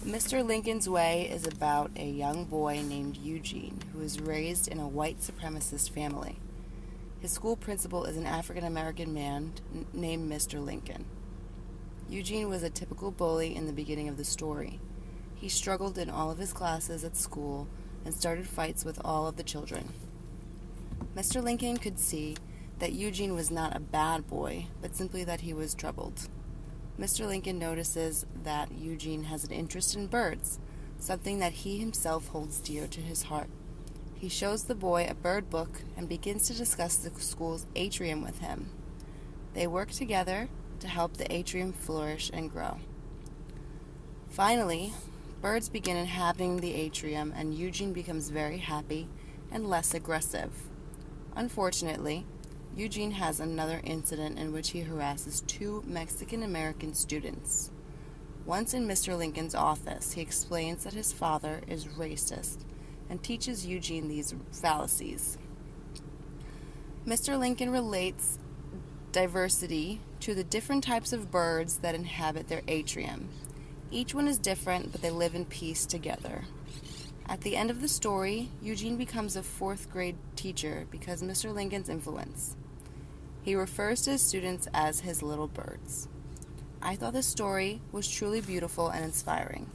Mr. Lincoln's Way is about a young boy named Eugene who is raised in a white supremacist family. His school principal is an African American man named Mr. Lincoln. Eugene was a typical bully in the beginning of the story. He struggled in all of his classes at school and started fights with all of the children. Mr. Lincoln could see that Eugene was not a bad boy, but simply that he was troubled. Mr. Lincoln notices that Eugene has an interest in birds, something that he himself holds dear to his heart. He shows the boy a bird book and begins to discuss the school's atrium with him. They work together to help the atrium flourish and grow. Finally, birds begin inhabiting the atrium and Eugene becomes very happy and less aggressive. Unfortunately, Eugene has another incident in which he harasses two Mexican-American students. Once in Mr. Lincoln's office, he explains that his father is racist and teaches Eugene these fallacies. Mr. Lincoln relates diversity to the different types of birds that inhabit their atrium. Each one is different, but they live in peace together. At the end of the story, Eugene becomes a fourth grade teacher because of Mr. Lincoln's influence. He refers to his students as his little birds. I thought the story was truly beautiful and inspiring.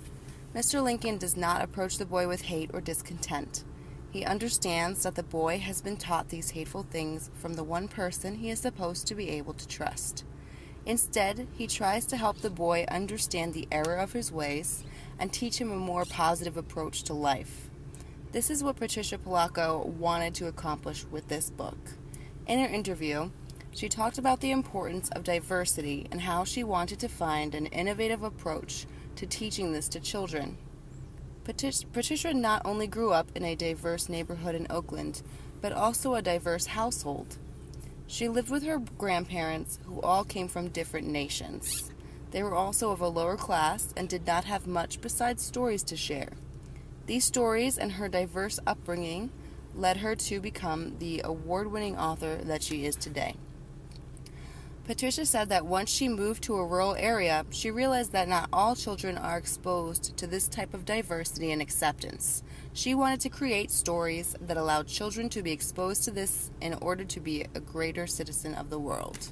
Mr. Lincoln does not approach the boy with hate or discontent. He understands that the boy has been taught these hateful things from the one person he is supposed to be able to trust. Instead, he tries to help the boy understand the error of his ways and teach him a more positive approach to life. This is what Patricia Polacco wanted to accomplish with this book. In her interview, she talked about the importance of diversity and how she wanted to find an innovative approach to teaching this to children. Patricia not only grew up in a diverse neighborhood in Oakland, but also a diverse household. She lived with her grandparents, who all came from different nations. They were also of a lower class and did not have much besides stories to share. These stories and her diverse upbringing led her to become the award-winning author that she is today. Patricia said that once she moved to a rural area, she realized that not all children are exposed to this type of diversity and acceptance. She wanted to create stories that allowed children to be exposed to this in order to be a greater citizen of the world.